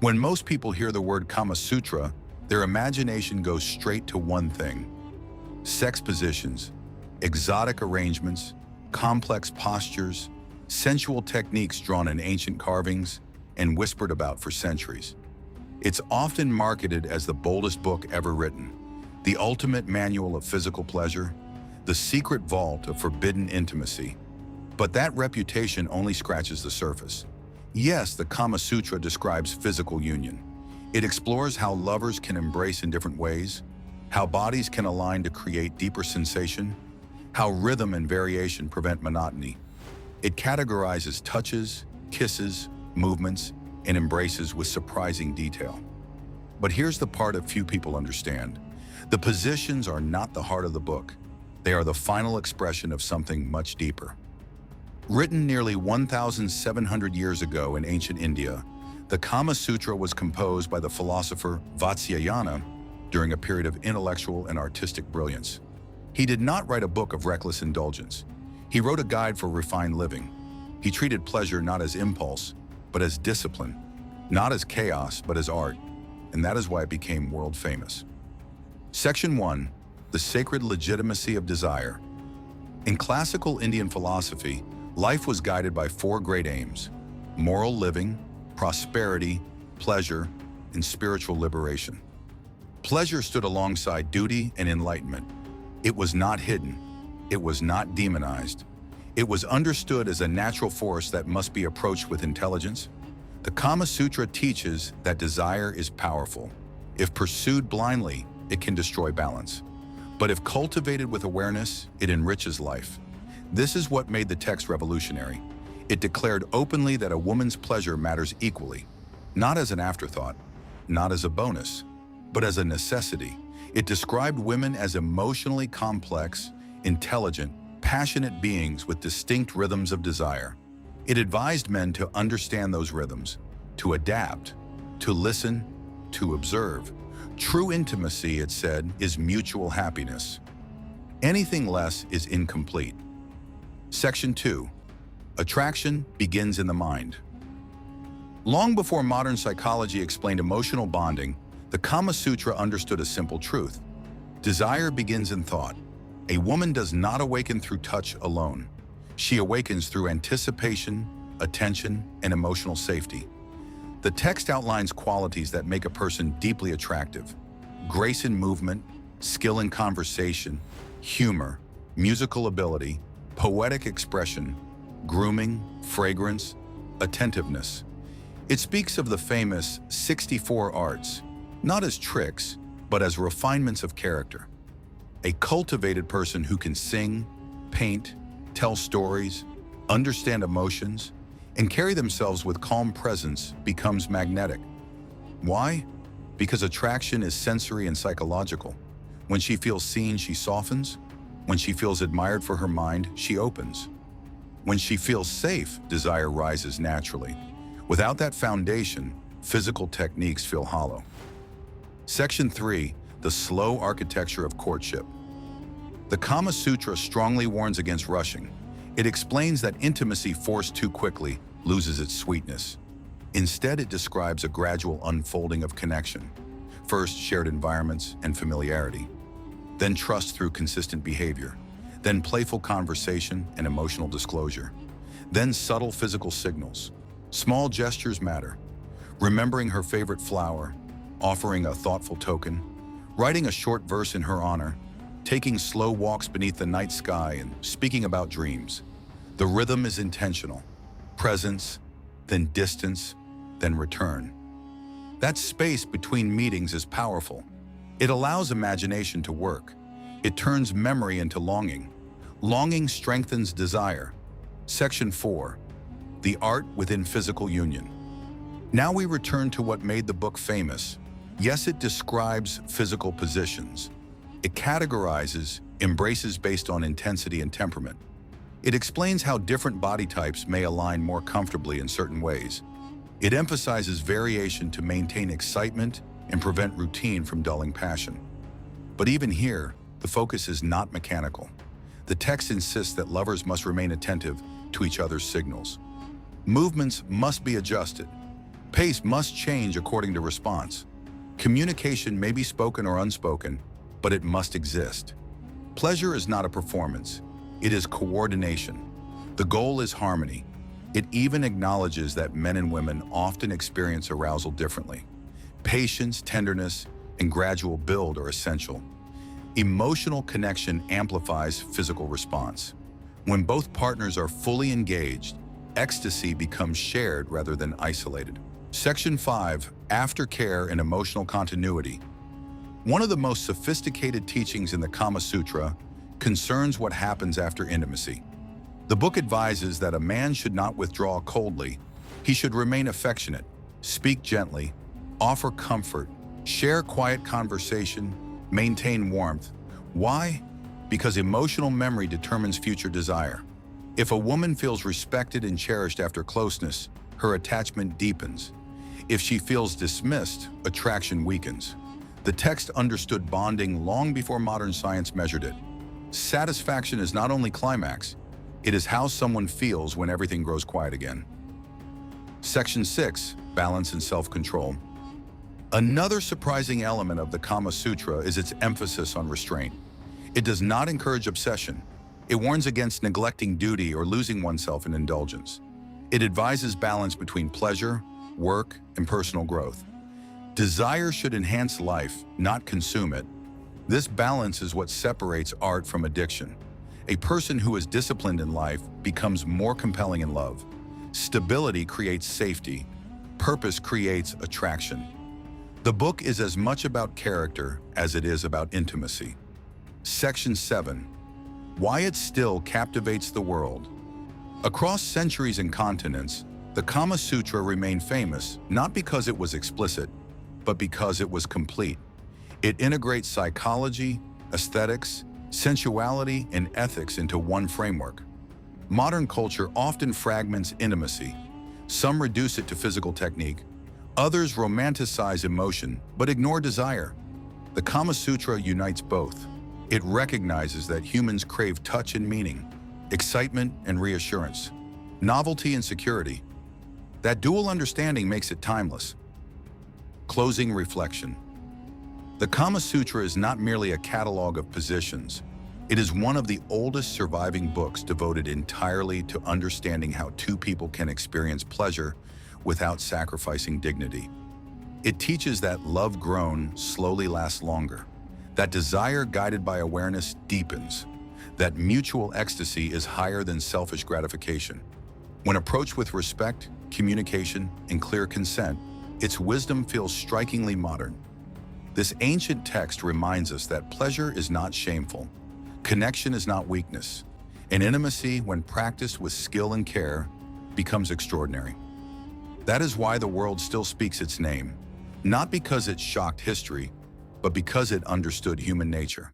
When most people hear the word Kamasutra, their imagination goes straight to one thing: sex positions, exotic arrangements, complex postures, sensual techniques drawn in ancient carvings and whispered about for centuries. It's often marketed as the boldest book ever written, the ultimate manual of physical pleasure, the secret vault of forbidden intimacy. But that reputation only scratches the surface. Yes, the Kama Sutra describes physical union. It explores how lovers can embrace in different ways, how bodies can align to create deeper sensation, how rhythm and variation prevent monotony. It categorizes touches, kisses, movements, and embraces with surprising detail. But here's the part that few people understand. The positions are not the heart of the book. They are the final expression of something much deeper. Written nearly 1,700 years ago in ancient India, the Kama Sutra was composed by the philosopher Vatsyayana during a period of intellectual and artistic brilliance. He did not write a book of reckless indulgence. He wrote a guide for refined living. He treated pleasure not as impulse, but as discipline, not as chaos, but as art, and that is why it became world famous. Section 1. The Sacred Legitimacy of Desire. In classical Indian philosophy, life was guided by four great aims: moral living, prosperity, pleasure, and spiritual liberation. Pleasure stood alongside duty and enlightenment. It was not hidden. It was not demonized. It was understood as a natural force that must be approached with intelligence. The Kama Sutra teaches that desire is powerful. If pursued blindly, it can destroy balance. But if cultivated with awareness, it enriches life. This is what made the text revolutionary. It declared openly that a woman's pleasure matters equally, not as an afterthought, not as a bonus, but as a necessity. It described women as emotionally complex, intelligent, passionate beings with distinct rhythms of desire. It advised men to understand those rhythms, to adapt, to listen, to observe. True intimacy, it said, is mutual happiness. Anything less is incomplete. Section 2. Attraction begins in the mind. Long before modern psychology explained emotional bonding, the Kama Sutra understood a simple truth. Desire begins in thought. A woman does not awaken through touch alone. She awakens through anticipation, attention, and emotional safety. The text outlines qualities that make a person deeply attractive: grace in movement, skill in conversation, humor, musical ability, poetic expression, grooming, fragrance, attentiveness. It speaks of the famous 64 arts, not as tricks, but as refinements of character. A cultivated person who can sing, paint, tell stories, understand emotions, and carry themselves with calm presence becomes magnetic. Why? Because attraction is sensory and psychological. When she feels seen, she softens. When she feels admired for her mind, she opens. When she feels safe, desire rises naturally. Without that foundation, physical techniques feel hollow. Section 3. The slow architecture of courtship. The Kama Sutra strongly warns against rushing. It explains that intimacy forced too quickly loses its sweetness. Instead, it describes a gradual unfolding of connection. First, shared environments and familiarity. Then trust through consistent behavior. Then playful conversation and emotional disclosure. Then subtle physical signals. Small gestures matter. Remembering her favorite flower, offering a thoughtful token, writing a short verse in her honor, taking slow walks beneath the night sky and speaking about dreams. The rhythm is intentional. Presence, then distance, then return. That space between meetings is powerful. It allows imagination to work. It turns memory into longing. Longing strengthens desire. Section 4. The art within physical union. Now we return to what made the book famous. Yes, it describes physical positions. It categorizes, embraces based on intensity and temperament. It explains how different body types may align more comfortably in certain ways. It emphasizes variation to maintain excitement and prevent routine from dulling passion. But even here, the focus is not mechanical. The text insists that lovers must remain attentive to each other's signals. Movements must be adjusted. Pace must change according to response. Communication may be spoken or unspoken, but it must exist. Pleasure is not a performance. It is coordination. The goal is harmony. It even acknowledges that men and women often experience arousal differently. Patience, tenderness, and gradual build are essential. Emotional connection amplifies physical response. When both partners are fully engaged, ecstasy becomes shared rather than isolated. Section 5, Aftercare and Emotional Continuity. One of the most sophisticated teachings in the Kamasutra concerns what happens after intimacy. The book advises that a man should not withdraw coldly. He should remain affectionate, speak gently, offer comfort, share quiet conversation, maintain warmth. Why? Because emotional memory determines future desire. If a woman feels respected and cherished after closeness, her attachment deepens. If she feels dismissed, attraction weakens. The text understood bonding long before modern science measured it. Satisfaction is not only climax, it is how someone feels when everything grows quiet again. Section 6, Balance and Self-Control. Another surprising element of the Kama Sutra is its emphasis on restraint. It does not encourage obsession. It warns against neglecting duty or losing oneself in indulgence. It advises balance between pleasure, work, and personal growth. Desire should enhance life, not consume it. This balance is what separates art from addiction. A person who is disciplined in life becomes more compelling in love. Stability creates safety. Purpose creates attraction. The book is as much about character as it is about intimacy. Section 7. Why it still captivates the world. Across centuries and continents, the Kama Sutra remained famous not because it was explicit, but because it was complete. It integrates psychology, aesthetics, sensuality, and ethics into one framework. Modern culture often fragments intimacy. Some reduce it to physical technique. Others romanticize emotion, but ignore desire. The Kama Sutra unites both. It recognizes that humans crave touch and meaning, excitement and reassurance, novelty and security. That dual understanding makes it timeless. Closing reflection. The Kama Sutra is not merely a catalog of positions. It is one of the oldest surviving books devoted entirely to understanding how two people can experience pleasure without sacrificing dignity. It teaches that love grown slowly lasts longer, that desire guided by awareness deepens, that mutual ecstasy is higher than selfish gratification. When approached with respect, communication, and clear consent, its wisdom feels strikingly modern. This ancient text reminds us that pleasure is not shameful, connection is not weakness, and intimacy, when practiced with skill and care, becomes extraordinary. That is why the world still speaks its name, not because it shocked history, but because it understood human nature.